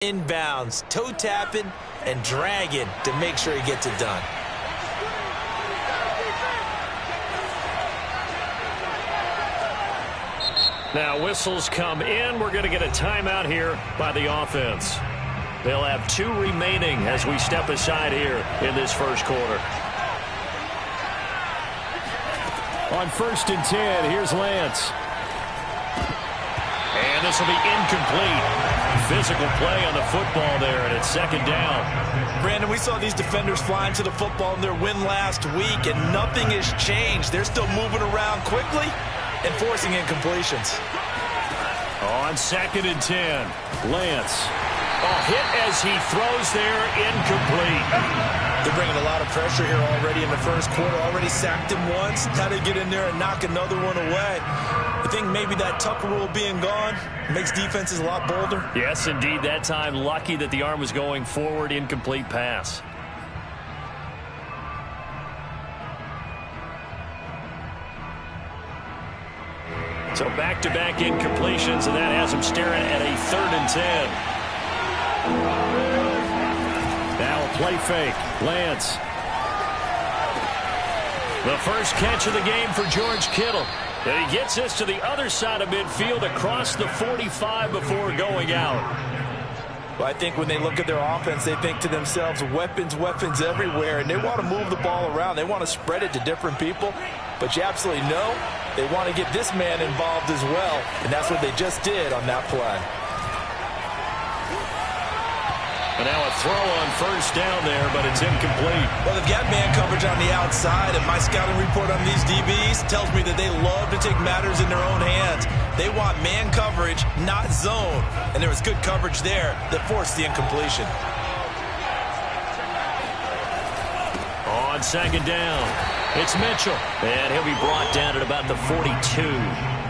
Inbounds, toe tapping, and dragging to make sure he gets it done. Now whistles come in. We're going to get a timeout here by the offense. They'll have 2 remaining as we step aside here in this first quarter. On 1st and 10, here's Lance. And this will be incomplete. Physical play on the football there, and it's 2nd down. Brandon, we saw these defenders flying to the football in their win last week, and nothing has changed. They're still moving around quickly and forcing incompletions. On 2nd and 10, Lance. Hit as he throws there, incomplete. They're bringing a lot of pressure here already in the first quarter. Already sacked him once. Now they get in there and knock another one away. I think maybe that Tucker rule being gone makes defenses a lot bolder. Yes, indeed. That time, lucky that the arm was going forward, incomplete pass. So back-to-back incompletions, and that has him staring at a 3rd and 10. Now a play fake. Lance. The first catch of the game for George Kittle. And he gets this to the other side of midfield across the 45 before going out. Well, I think when they look at their offense, they think to themselves, weapons, weapons everywhere, and they want to move the ball around. They want to spread it to different people, but you absolutely know they want to get this man involved as well, and that's what they just did on that play. And now a throw on 1st down there, but it's incomplete. Well, they've got man coverage on the outside, and my scouting report on these DBs tells me that they love to take matters in their own hands. They want man coverage, not zone. And there was good coverage there that forced the incompletion. On 2nd down, it's Mitchell. And he'll be brought down at about the 42.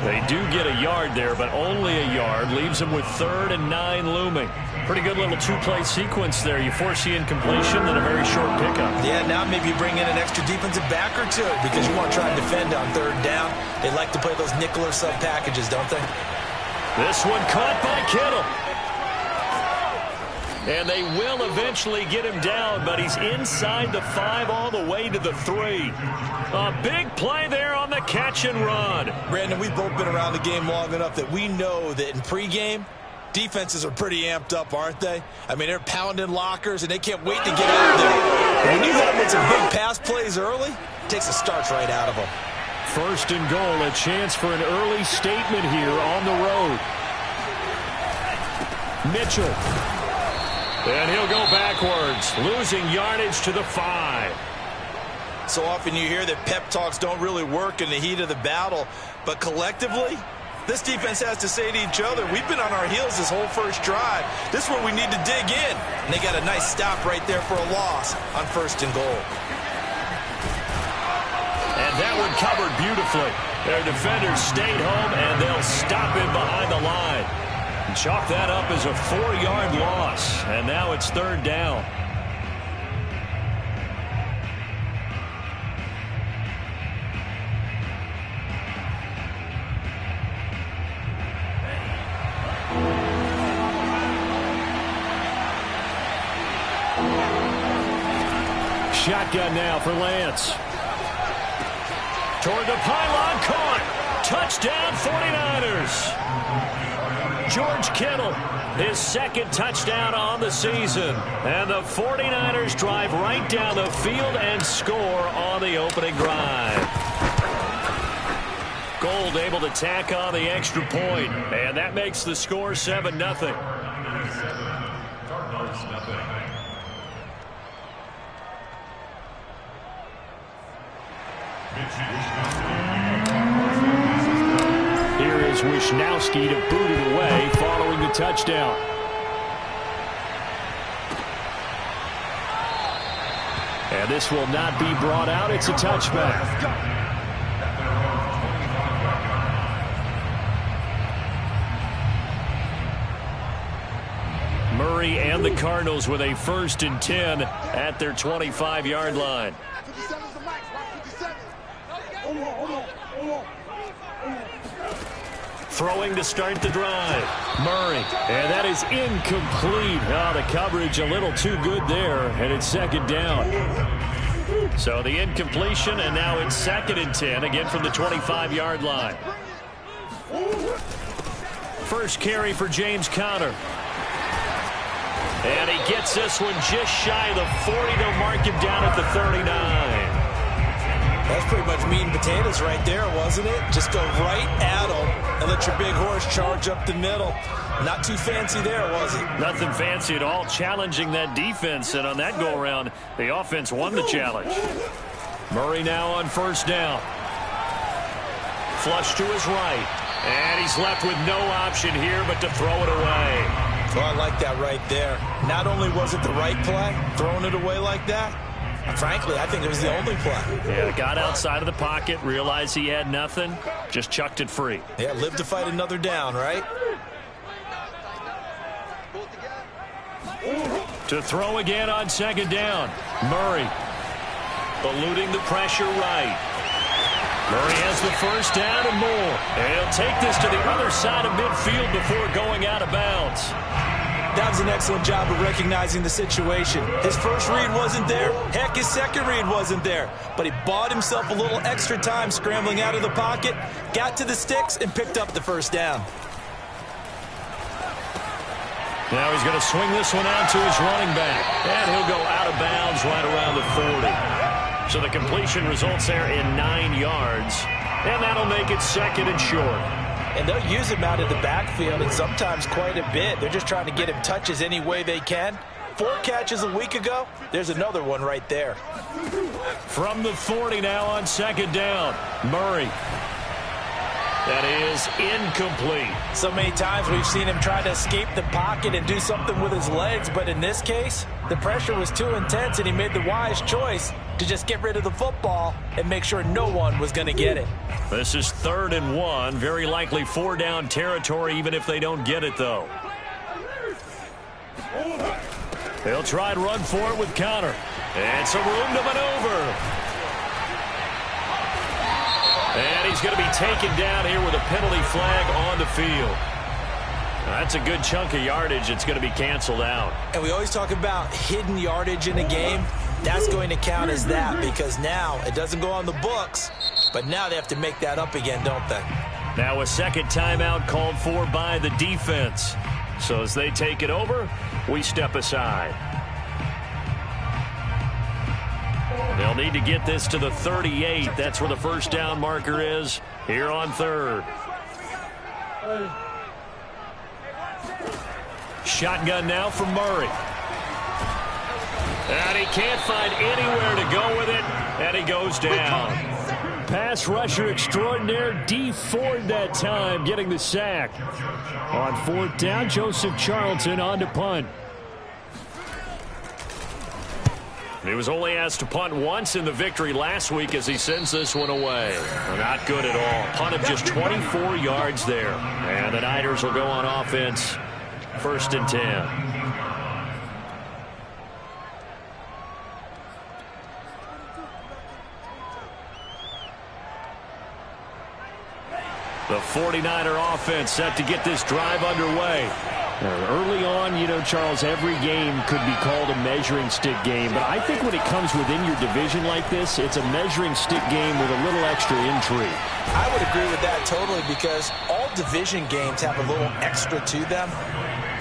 They do get a yard there, but only a yard. Leaves them with 3rd and 9 looming. Pretty good little 2-play sequence there. You force the incompletion, then a very short pickup. Yeah, now maybe you bring in an extra defensive back or two because you want to try and defend on 3rd down. They like to play those nickel or sub packages, don't they? This one caught by Kittle. And they will eventually get him down, but he's inside the 5 all the way to the 3. A big play there on the catch and run. Brandon, we've both been around the game long enough that we know that in pregame, defenses are pretty amped up, aren't they? I mean, they're pounding lockers, and they can't wait to get out there. When you hit them with some big pass plays early, it takes the starch right out of them. 1st and goal, a chance for an early statement here on the road. Mitchell. And he'll go backwards, losing yardage to the 5. So often you hear that pep talks don't really work in the heat of the battle, but collectively, this defense has to say to each other, we've been on our heels this whole first drive. This is where we need to dig in. And they got a nice stop right there for a loss on 1st and goal. And that one covered beautifully. Their defenders stayed home, and they'll stop him behind the line. And chalk that up as a 4-yard loss. And now it's 3rd down. Shotgun now for Lance. Toward the pylon, caught. Touchdown 49ers. George Kittle, his 2nd touchdown on the season. And the 49ers drive right down the field and score on the opening drive. Gold able to tack on the extra point, and that makes the score 7-0. Here is Wisnowski to boot it away following the touchdown. And this will not be brought out. It's a touchback. Murray and the Cardinals with a 1st and 10 at their 25-yard line. Throwing to start the drive. Murray. And that is incomplete. Oh, the coverage a little too good there. And it's second down. So the incompletion, and now it's 2nd and 10, again from the 25-yard line. First carry for James Conner. And he gets this one just shy of the 40. They'll mark him down at the 39. That's pretty much meat and potatoes right there, wasn't it? Just go right at him and let your big horse charge up the middle. Not too fancy there, was it? Nothing fancy at all, challenging that defense. And on that go-around, the offense won the challenge. Murray now on first down. Flush to his right. And he's left with no option here but to throw it away. Well, I like that right there. Not only was it the right play, throwing it away like that, frankly, I think it was the only play. Yeah, got outside of the pocket, realized he had nothing, just chucked it free. Yeah, live to fight another down, right? To throw again on second down. Murray eluding the pressure right. Murray has the first down and more. And he'll take this to the other side of midfield before going out of bounds. That was an excellent job of recognizing the situation. His first read wasn't there. Heck, his second read wasn't there. But he bought himself a little extra time scrambling out of the pocket, got to the sticks, and picked up the first down. Now he's going to swing this one out to his running back. And he'll go out of bounds right around the 40. So the completion results there in 9 yards. And that'll make it 2nd and short. And they'll use him out of the backfield, and sometimes quite a bit. They're just trying to get him touches any way they can. 4 catches a week ago. There's another one right there. From the 40 now on second down. Murray. That is incomplete. So many times we've seen him try to escape the pocket and do something with his legs, but in this case, the pressure was too intense, and he made the wise choice to just get rid of the football and make sure no one was going to get it. This is 3rd and 1. Very likely 4-down territory, even if they don't get it, though. They'll try and run for it with Conner. And some room to maneuver. And he's going to be taken down here with a penalty flag on the field. That's a good chunk of yardage. It's going to be canceled out. And we always talk about hidden yardage in a game. That's going to count as that because now it doesn't go on the books, but now they have to make that up again, don't they? Now a second timeout called for by the defense. So as they take it over, we step aside. They'll need to get this to the 38. That's where the first down marker is here on 3rd. Shotgun now from Murray. And he can't find anywhere to go with it, and he goes down. Pass rusher extraordinaire, D Ford that time, getting the sack. On 4th down, Joseph Charlton on to punt. He was only asked to punt once in the victory last week as he sends this one away. Not good at all. Punt of just 24 yards there. And the Niners will go on offense. 1st and 10. The 49er offense set to get this drive underway. Early on, you know, Charles, every game could be called a measuring stick game. But I think when it comes within your division like this, it's a measuring stick game with a little extra intrigue. I would agree with that totally because all division games have a little extra to them.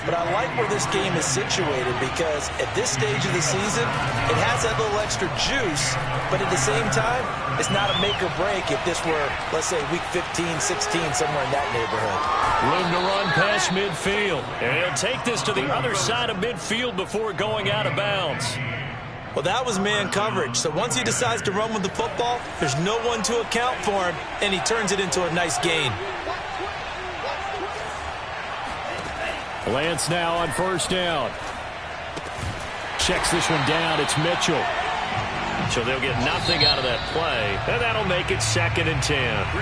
But I like where this game is situated because at this stage of the season, it has that little extra juice. But at the same time, it's not a make or break if this were, let's say, week 15, 16, somewhere in that neighborhood. Room to run past midfield. And he'll take this to the other side of midfield before going out of bounds. Well, that was man coverage. So once he decides to run with the football, there's no one to account for him, and he turns it into a nice gain. Lance now on first down. Checks this one down. It's Mitchell. So they'll get nothing out of that play. And that'll make it 2nd and 10.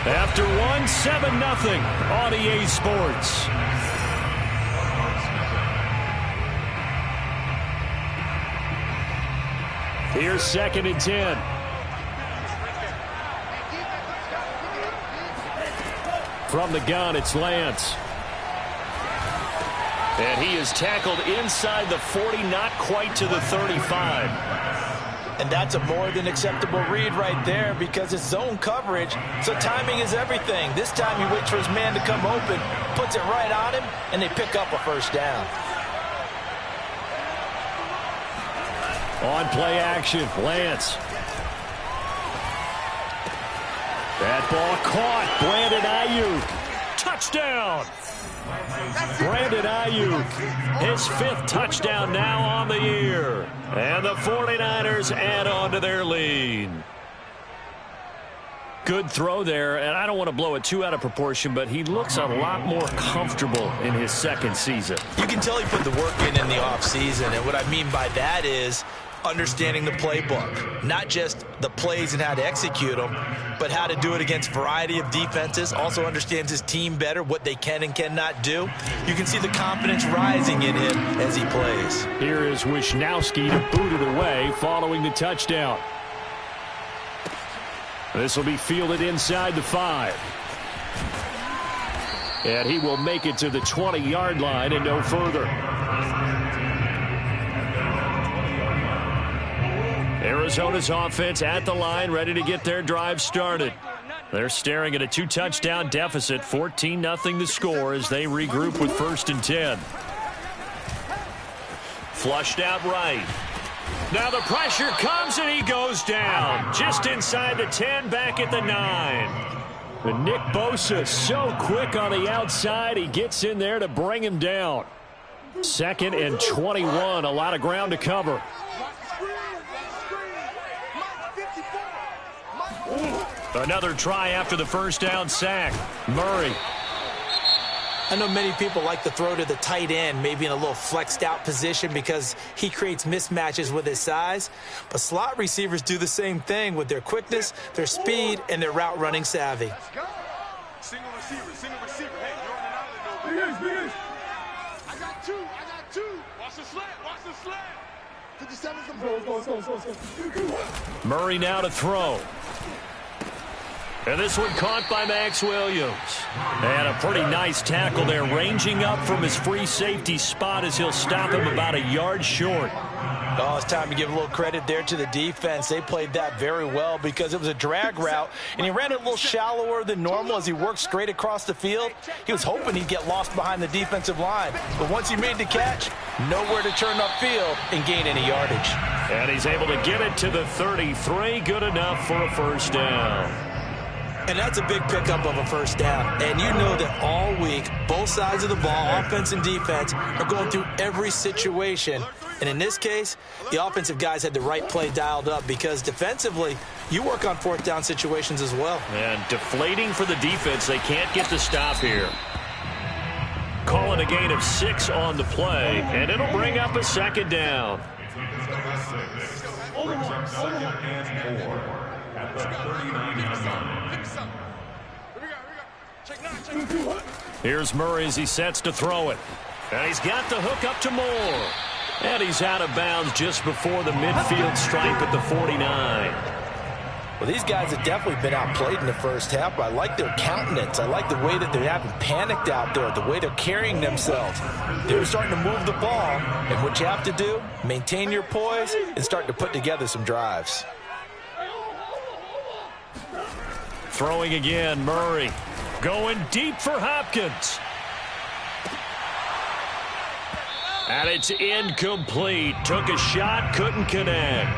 After one, 7-0 on EA Sports. Here's 2nd and 10. From the gun, it's Lance. And he is tackled inside the 40, not quite to the 35. And that's a more than acceptable read right there because it's zone coverage, so timing is everything. This time he waits for his man to come open, puts it right on him, and they pick up a first down. On play action, Lance. That ball caught. Brandon Ayuk. Touchdown. Brandon Ayuk, his 5th touchdown now on the year. And the 49ers add on to their lead. Good throw there, and I don't want to blow it too out of proportion, but he looks a lot more comfortable in his 2nd season. You can tell he put the work in the offseason, and what I mean by that is understanding the playbook, not just the plays and how to execute them, but how to do it against a variety of defenses. Also understands his team better, what they can and cannot do. You can see the confidence rising in him as he plays. Here is Wisnowski to boot it away following the touchdown. This will be fielded inside the 5. And he will make it to the 20-yard line and no further. Arizona's offense at the line, ready to get their drive started. They're staring at a 2-touchdown deficit, 14-0 the score as they regroup with 1st and 10. Flushed out right. Now the pressure comes and he goes down. Just inside the 10, back at the 9. But Nick Bosa so quick on the outside, he gets in there to bring him down. 2nd and 21, a lot of ground to cover. Another try after the first down sack. Murray. I know many people like to throw to the tight end, maybe in a little flexed out position because he creates mismatches with his size. But slot receivers do the same thing with their quickness, their speed, and their route running savvy. Single receiver, single receiver. Hey, you're on an island over there. I got two. Watch the slant. 57's Murray now to throw. And this one caught by Max Williams. And a pretty nice tackle there, ranging up from his free safety spot as he'll stop him about a yard short. Oh, it's time to give a little credit there to the defense. They played that very well because it was a drag route, and he ran it a little shallower than normal as he worked straight across the field. He was hoping he'd get lost behind the defensive line. But once he made the catch, nowhere to turn upfield and gain any yardage. And he's able to get it to the 33, good enough for a first down. And that's a big pickup of a first down. And you know that all week, both sides of the ball, offense and defense, are going through every situation. And in this case, the offensive guys had the right play dialed up because defensively, you work on 4th down situations as well. And deflating for the defense. They can't get the stop here. Calling a gain of 6 on the play, and it'll bring up a 2nd down. Brings up 2nd and 4 at the 39-yard line. Here's Murray as he sets to throw it. And he's got the hook up to Moore. And he's out of bounds just before the midfield stripe at the 49. Well, these guys have definitely been outplayed in the first half, but I like their countenance. I like the way that they haven't panicked out there, the way they're carrying themselves. They're starting to move the ball, and what you have to do, maintain your poise and start to put together some drives. Throwing again, Murray. Going deep for Hopkins. And it's incomplete. Took a shot, couldn't connect.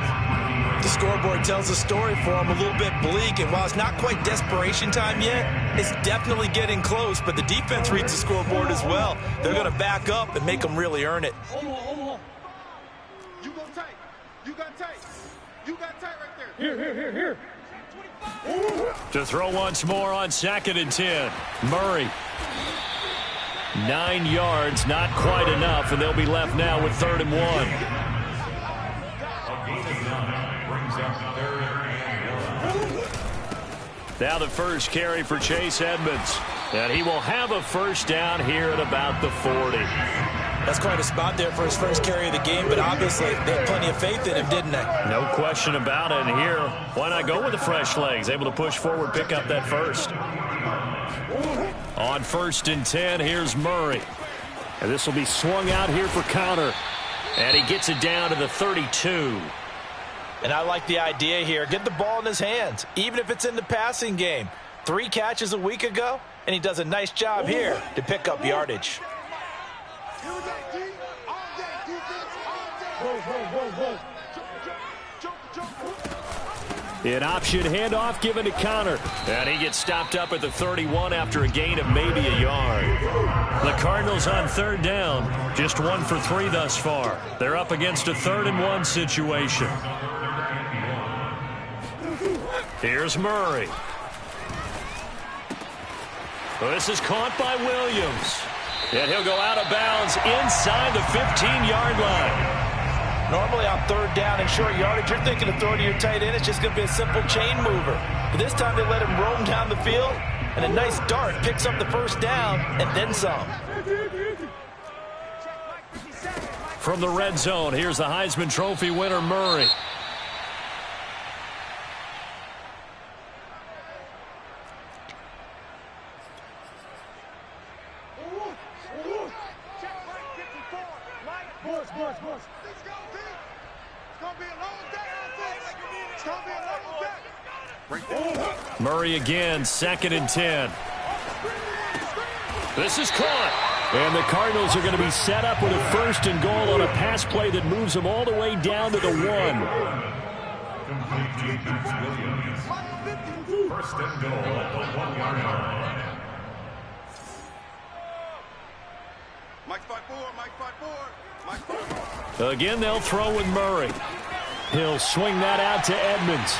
The scoreboard tells a story for him, a little bit bleak, and while it's not quite desperation time yet, it's definitely getting close, but the defense reads the scoreboard as well. They're going to back up and make them really earn it. You go tight. You got tight. You got tight right there. Here. To throw once more on 2nd and 10. Murray. 9 yards, not quite enough, and they'll be left now with 3rd and 1. Now the first carry for Chase Edmonds. And he will have a first down here at about the 40. That's quite a spot there for his first carry of the game, but obviously they had plenty of faith in him, didn't they? No question about it. And here, why not go with the fresh legs? Able to push forward, pick up that first. On 1st and 10, here's Murray. And this will be swung out here for counter. And he gets it down to the 32. And I like the idea here. Get the ball in his hands, even if it's in the passing game. 3 catches a week ago, and he does a nice job here to pick up yardage. An option handoff given to counter. And he gets stopped up at the 31 after a gain of maybe a yard. The Cardinals on 3rd down. Just 1 for 3 thus far. They're up against a 3rd and 1 situation. Here's Murray. This is caught by Williams. And he'll go out of bounds inside the 15-yard line. Normally on 3rd down and short yardage, you're thinking of throwing to your tight end. It's just going to be a simple chain mover. But this time they let him roam down the field, and a nice dart picks up the 1st down and then some. From the red zone, here's the Heisman Trophy winner, Murray. Murray again, 2nd and 10. This is caught. And the Cardinals are going to be set up with a 1st and goal on a pass play that moves them all the way down to the 1. 1st and goal at the 1-yard line. Mike 5-4, Mike 5-4, Mike 5-4. Again, they'll throw with Murray. He'll swing that out to Edmonds.